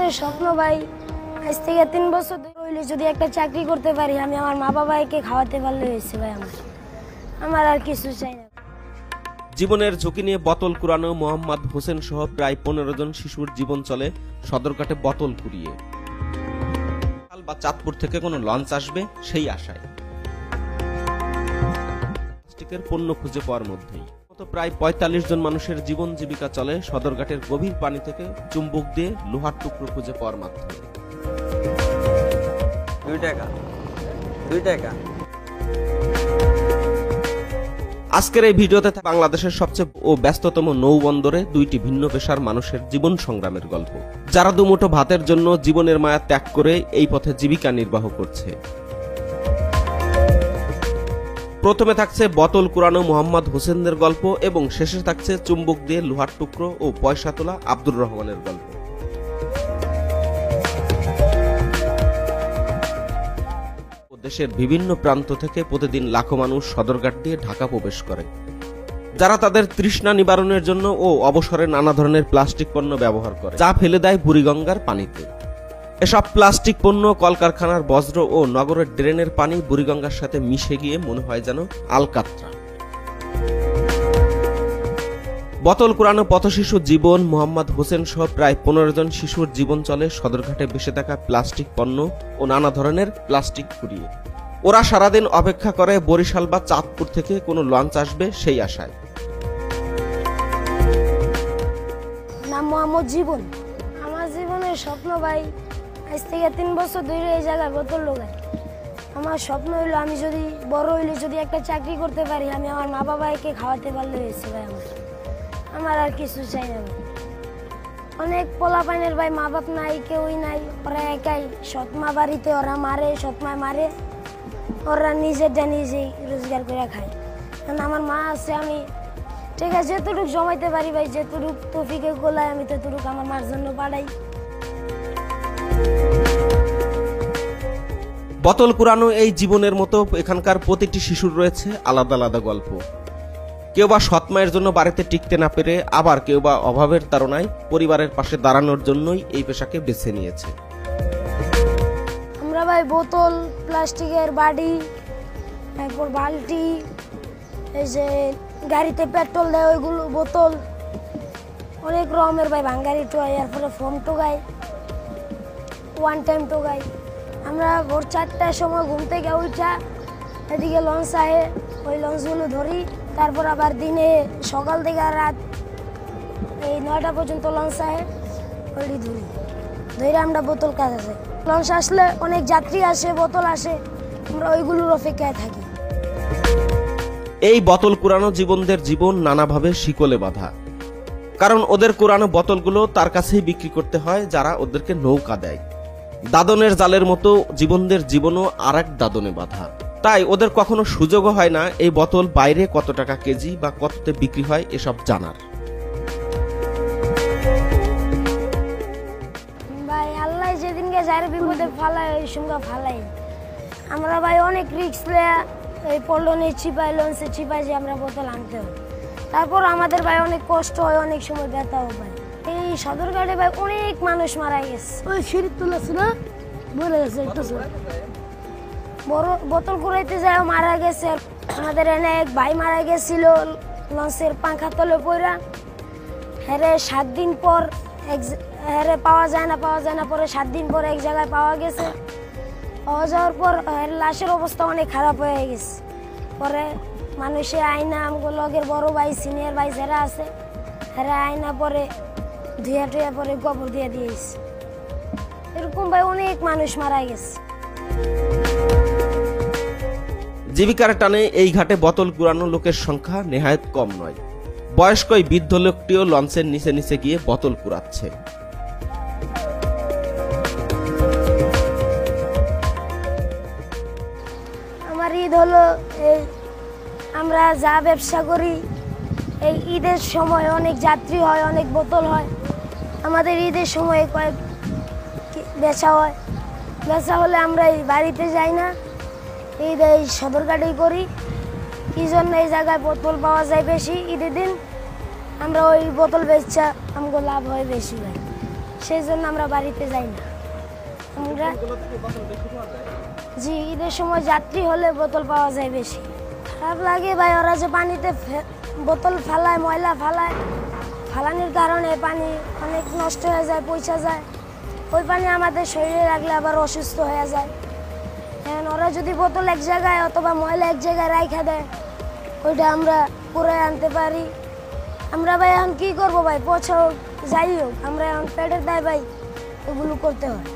জীবনের স্বপ্ন ভাই, আজ থেকে 3 বছর হইলে যদি একটা চাকরি করতে পারি, আমি আমার মা বাবাকে খাওয়াতে পারলে হয়েছে ভাই। আমার আর কিছু চাই না। জীবনের ঝুঁকি নিয়ে বোতল কুড়ানো মোহাম্মদ হোসেন সহ প্রায় 15 জন শিশুর জীবন চলে সদরঘাটে বোতল কুড়িয়ে। বা চাঁদপুর থেকে কোনো লঞ্চ আসবে সেই আশায় প্লাস্টিকের পণ্য খুঁজে পাওয়ার মধ্যেই প্রায় 45 জন মানুষের জীবন জীবিকা চলে সদরঘাটের গভীর পানি থেকে চুম্বক দিয়ে লোহার টুকরো খুঁজে পাওয়ার মাধ্যমে। 2 টাকা। আজকের এই ভিডিওতে বাংলাদেশের সবচেয়ে ব্যস্ততম নৌবন্দরে 2টি ভিন্ন পেশার মানুষের জীবন সংগ্রামের গল্প, যারা দুমুঠো ভাতের জন্য জীবনের মায়া ত্যাগ করে এই পথে জীবিকা নির্বাহ করছে। প্রথমে থাকছে বোতল কুড়ানো মোহাম্মদ হোসেনদের গল্প এবং শেষে থাকছে চুম্বক দিয়ে লোহার টুকরো ও পয়সা তোলা আব্দুর রহমানের গল্প। দেশের বিভিন্ন প্রান্ত থেকে প্রতিদিন লাখো মানুষ সদরঘাট দিয়ে ঢাকা প্রবেশ করে, যারা তাদের তৃষ্ণা নিবারণের জন্য ও অবসরে নানা ধরনের প্লাস্টিক পণ্য ব্যবহার করে, যা ফেলে দেয় বুড়িগঙ্গার পানিতে। এসব প্লাস্টিক পণ্য কলকারখানার বজ্র ও নগরের ড্রেনের পানি বুড়িগঙ্গার সাথে মিশে গিয়ে মনে হয় যেন আলকাত্রা। বোতল কুড়ানো পথশিশু জীবন মোহাম্মদ হোসেন সহ প্রায় 15 জন শিশুর জীবন চলে সদরঘাটে ভেসে থাকা প্লাস্টিক পণ্য ও নানা ধরনের প্লাস্টিক কুড়িয়ে। ওরা সারাদিন অপেক্ষা করে বরিশাল বা চাঁদপুর থেকে কোনো লঞ্চ আসবে সেই আশায়। নাম মোহাম্মদ জীবন। আমার জীবনের স্বপ্ন ভাই, আজ থেকে 3 বছর ধরে এই জায়গায় বোতল লোগাই। আমার স্বপ্ন হইলো আমি যদি বড় হইলে যদি একটা চাকরি করতে পারি, আমি আমার মা বাবাকে খাওয়াতে পারলে হয়েছে ভাই। আমার আর কিছু চাই না ভাই। অনেক পোলাপাইনের ভাই মা বাপ নাই, কেউই নাই, ওরা একাই। সৎমা বাড়িতে ওরা মারে, সৎমায় মারে, ওরা নিজেরটা নিজেই রোজগার করে খায়। কারণ আমার মা আছে, আমি ঠিক আছে যেটুকু জমাইতে পারি ভাই, যেটুকু তৌফিকে গোলায় আমি ততটুকু আমার মার জন্য পাঠাই। বোতল কুড়ানো এই জীবনের মতো এখানকার প্রতিটি শিশুর রয়েছে আলাদা আলাদা গল্প। কেউ বা সৎ মায়ের জন্য বাড়িতে টিকতে না পেরে, আবার কেউ বা অভাবের তাড়নায় পরিবারের পাশে দাঁড়ানোর জন্যই এই পেশাকে বেছে নিয়েছে। আমরা ভাই বোতল, প্লাস্টিকের বাড়ি, তারপর বালতি, এই যে গাড়িতে পেট্রোল দেয় ওইগুলো, বোতল, অনেক রকমের ভাই ভাঙ্গারি টোয়াই, এরপরে ফোম টোগাই, 1 টাইম টোগাই। আমরা ভোর 4টার সময় ঘুম থেকে উঠা এদিকে লঞ্চ আহে, ওই লঞ্চগুলো ধরি। তারপর আবার দিনে সকাল থেকে রাত এই 9টা পর্যন্ত লঞ্চ আহে, ওইটি ধরে আমরা বোতল কাজে যাই। লঞ্চ আসলে অনেক যাত্রী আসে, বোতল আসে, আমরা ওইগুলোর অপেক্ষায় থাকি। এই বোতল কুড়ানো জীবনদের জীবন নানাভাবে শিকলে বাঁধা, কারণ ওদের কুড়ানো বোতলগুলো তার কাছেই বিক্রি করতে হয় যারা ওদেরকে নৌকা দেয়। দাদনের জালের মতো জীবনদের জীবনও আর এক দাদনে বাঁধা। তাই ওদের কখনো সুযোগও হয় না এই বোতল বাইরে কত টাকা কেজি বা কততে বিক্রি হয় এসব জানার। ভাই আল্লাহ যেদিনকে যার বিপদে ফালায় ওই সঙ্গে ফালাই। আমরা ভাই অনেক রিস্ক নেয়া, এই পল্লনে চিপাই, লঞ্চে চিপাই যে আমরা বোতল আনতে হয়। তারপর আমাদের ভাই অনেক কষ্ট হয়, অনেক সময় ব্যথাও ভাই। এই সদরঘাটে ভাই অনেক মানুষ মারা গেছে। ওই সিঁড়ি তুলেছে না, বলে গেছে একটু বড় বোতল কুড়াইতে যায় মারা গেছে। আমাদের এনে এক ভাই মারা গেছিল লঞ্চের পাঙ্খা তলে পড়া। হেরে 7 দিন পর হেরে পাওয়া যায় না পরে 7 দিন পর এক জায়গায় পাওয়া গেছে। পাওয়া যাওয়ার পর লাশের অবস্থা অনেক খারাপ হয়ে গেছে। পরে মানুষে আইনা আমগো লগের বড় ভাই, সিনিয়র ভাই যারা আছে, হেরে আইনা পরে ধুয়া টুয়া পরে গোবর দিয়ে দিয়েছে। এরকম ভাই অনেক মানুষ মারা গেছে। জীবিকার টানে এই ঘাটে বোতল কুড়ানো লোকের সংখ্যা নেহায়েত কম নয়। বয়স্ক এই বৃদ্ধ লোকটিও লঞ্চের নিচে নিচে গিয়ে বোতল কুড়াচ্ছে। আমার ঈদ হলো, আমরা যা ব্যবসা করি, এই ঈদের সময় অনেক যাত্রী হয়, অনেক বোতল হয়। আমাদের ঈদের সময় কয়েক বেচা হয়। বেচা হলে আমরা এই বাড়িতে যাই না, ঈদ এই সদরঘাটেই করি। কি জন্য এই জায়গায় বোতল পাওয়া যায় বেশি ঈদের দিন, আমরা ওই বোতল বেচা আমাকে লাভ হয় বেশি ভাই। সেই জন্য আমরা বাড়িতে যাই না। আমরা জি, ঈদের সময় যাত্রী হলে বোতল পাওয়া যায় বেশি। খারাপ লাগে ভাই, ওরা যে পানিতে বোতল ফালায়, ময়লা ফালায়, ফালানির কারণে পানি অনেক নষ্ট হয়ে যায়, পচা যায়। ওই পানি আমাদের শরীরে লাগলে আবার অসুস্থ হয়ে যায়। এখন ওরা যদি বোতল এক জায়গায় অথবা ময়লা এক জায়গায় রাইখা দেয়, ওইটা আমরা পুরাই আনতে পারি। আমরা ভাই এখন কি করবো ভাই, পচা হোক যাই হোক, আমরা এখন পেটের দায় ভাই ওগুলো করতে হয়।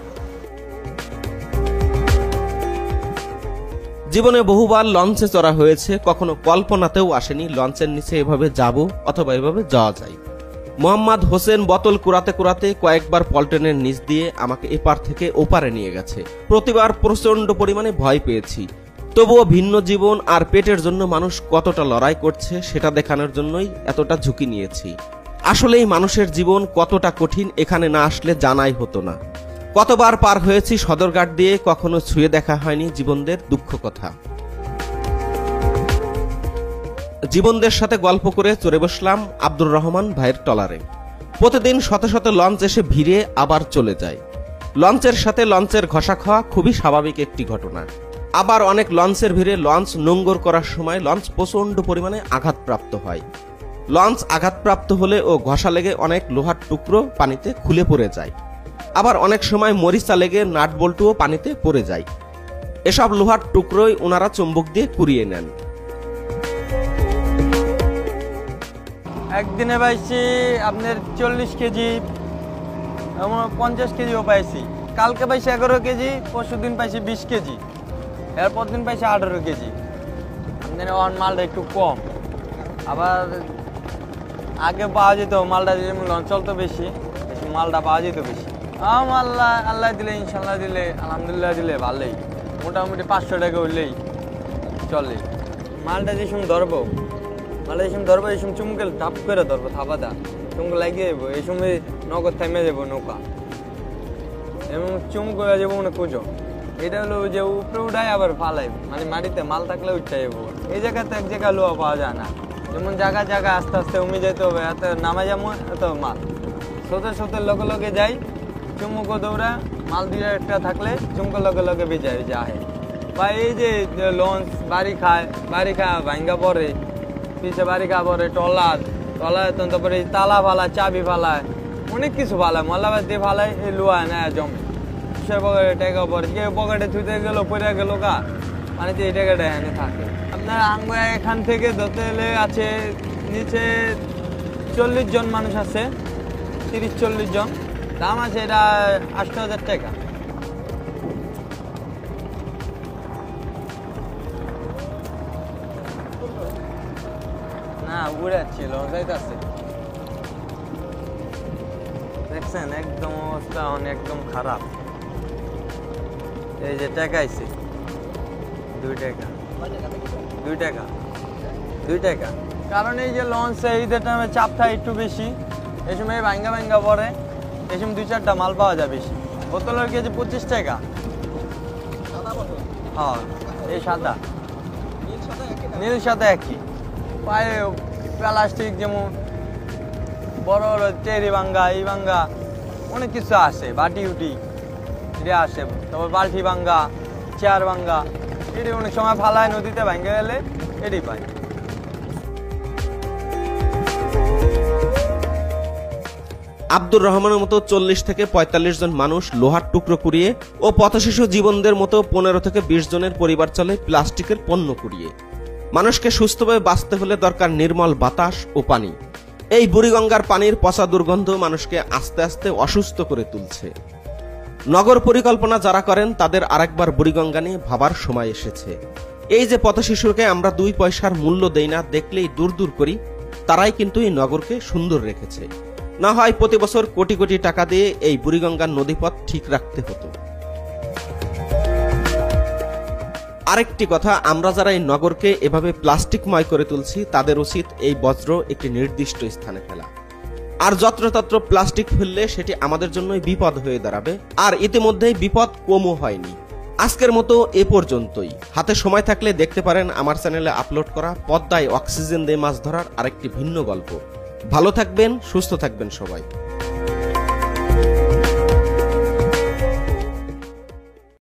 জীবনে বহুবার লঞ্চে চড়া হয়েছে, কখনো কল্পনাতেও আসেনি লঞ্চের নিচে এভাবে যাব অথবা এভাবে যাওয়া যায়। মোহাম্মদ হোসেন বোতল কুড়াতে কুড়াতে কয়েকবার পল্টনের নিচ দিয়ে আমাকে এপার থেকে ওপারে নিয়ে গেছে। প্রতিবার প্রচন্ড পরিমাণে ভয় পেয়েছি, তবুও ভিন্ন জীবন আর পেটের জন্য মানুষ কতটা লড়াই করছে সেটা দেখানোর জন্যই এতটা ঝুঁকি নিয়েছি। আসলেই মানুষের জীবন কতটা কঠিন এখানে না আসলে জানাই হতো না। কতবার পার হয়েছি সদরঘাট দিয়ে, কখনো ছুঁয়ে দেখা হয়নি জীবনদের দুঃখ কথা। জীবনদের সাথে গল্প করে চড়ে বসলাম আব্দুর রহমান ভাইয়ের ট্রলারে। প্রতিদিন শত শত লঞ্চ এসে ভিড়ে আবার চলে যায়। লঞ্চের সাথে লঞ্চের ঘষা খাওয়া খুবই স্বাভাবিক একটি ঘটনা। আবার অনেক লঞ্চের ভিড়ে লঞ্চ নোঙ্গর করার সময় লঞ্চ প্রচন্ড পরিমাণে আঘাতপ্রাপ্ত হয়। লঞ্চ আঘাতপ্রাপ্ত হলে ও ঘষা লেগে অনেক লোহার টুকরো পানিতে খুলে পড়ে যায়। আবার অনেক সময় মরিচা লেগে নাট বল্টুও পানিতে পড়ে যায়। এসব লোহার টুকরোই ওনারা চুম্বক দিয়ে কুড়িয়ে নেন। একদিনে পাইছি আপনার 40 কেজি, 50 কেজিও পাইছি। কালকে পাইছি 11 কেজি, পরশু দিন পাইছি 20 কেজি, এরপর দিন পাইছি 18 কেজি। আপনার মালটা একটু কম। আবার আগে পাওয়া যেত মালটা, লঞ্চ চলতো বেশি, মালটা পাওয়া যেত বেশি। আল্লাহ দিলে, ইনশাল্লাহ দিলে, আলহামদুলিল্লাহ দিলে ভালোই, মোটামুটি 500 টাকা হইলেই চলে। মালটা যে সময় ধরবো, এই সময় চুমকে ধাপ করে ধরবো, থাপা দা চুমকে লাগিয়ে যাবো, এই সময় নগদ থেমে যাবো নৌকা, এবং চুম করে যাবো মানে খুঁজো। এটা হলো যে উপরে উঠায় আবার ফালাই, মানে মাটিতে মাল থাকলে উঠতে যাবো। এই জায়গাতে এক জায়গায় লোহা পাওয়া যায় না, যেমন জায়গা জায়গা আস্তে আস্তে উমে যেতে হবে, এত নামা যাবো এত মাল সোতে লগে লগে যাই, চুমুকো দৌড়া মাল দিয়ে একটা থাকলে চুমকো লগে লগে বেজায় যায়। বা এই যে লঞ্চ বাড়ি খায় ভাঙ্গা পরে, পিছে বাড়ি খাওয়া পরে টলার তারপরে তালা ফালায়, চাবি ফালায়, অনেক কিছু ফালায়, মল্লাবাদ দিয়ে ফালায়, এই লোয়া নেয় জমে, সে পকেটে টেকা পরে, কেউ পকেটে থুতে গেল পড়ে গেল গা, মানে এই টাকাটা এখানে থাকে। আপনার আঙ্গ এখান থেকে ধরতে গেলে আছে নিচে 40 জন মানুষ আছে, 30-40 জন, দাম আছে এটা 8,000 টাকা। না উড়াচ্ছিল, যাইতেছে, দেখছেন একদম অবস্থা একদম খারাপ। এই যে টাকা আইছে 2 টাকা, 2 টাকা, কারণ এই যে লঞ্চ ঈদের টাইমে চাপ থাকে একটু বেশি, এই সময় ভাঙ্গা পরে, এই সময় 2-4টা মাল পাওয়া যায় বেশি। বোতলের কেজি 25 টাকা। হ্যাঁ, এই সাদা নীল সাদা একই, পায়ে প্লাস্টিক, যেমন বড় বড় চেরি ভাঙ্গা, এই ভাঙ্গা, অনেক কিছু আসে, বাটি উটি এটা আসে, তারপর বালতি ভাঙ্গা, চেয়ার ভাঙ্গা, এটি অনেক সময় ফালায় নদীতে ভাঙ্গে গেলে এটি পাই। আব্দুর রহমানের মতো 40 থেকে 45 জন মানুষ লোহার টুকরো কুড়িয়ে ও পথশিশু জীবনদের মতো 15 থেকে 20 জনের পরিবার চলে প্লাস্টিকের পণ্য কুড়িয়ে। মানুষকে সুস্থভাবে বাঁচতে হলে দরকার নির্মল বাতাস ও পানি। এই বুড়িগঙ্গার পানির পচা দুর্গন্ধ মানুষকে আস্তে আস্তে অসুস্থ করে তুলছে। নগর পরিকল্পনা যারা করেন তাদের আরেকবার বুড়িগঙ্গা নিয়ে ভাবার সময় এসেছে। এই যে পথশিশুকে আমরা 2 পয়সার মূল্য দেই না, দেখলেই দূর দূর করি, তারাই কিন্তু এই নগরকে সুন্দর রেখেছে। না হয় প্রতি বছর কোটি কোটি টাকা দিয়ে এই বুড়িগঙ্গার নদীপথ ঠিক রাখতে হতো। আরেকটি কথা, আমরা যারা এই নগরকে এভাবে প্লাস্টিকময় করে তুলছি তাদের উচিত এই বজ্র একটি নির্দিষ্ট স্থানে ফেলা। আর যত্রতত্র প্লাস্টিক ফেললে সেটি আমাদের জন্যই বিপদ হয়ে দাঁড়াবে, আর ইতিমধ্যেই বিপদ কমও হয়নি। আজকের মতো এ পর্যন্তই। হাতে সময় থাকলে দেখতে পারেন আমার চ্যানেলে আপলোড করা পদ্মায় অক্সিজেন দিয়ে মাছ ধরার আরেকটি ভিন্ন গল্প। ভালো থাকবেন, সুস্থ থাকবেন সবাই।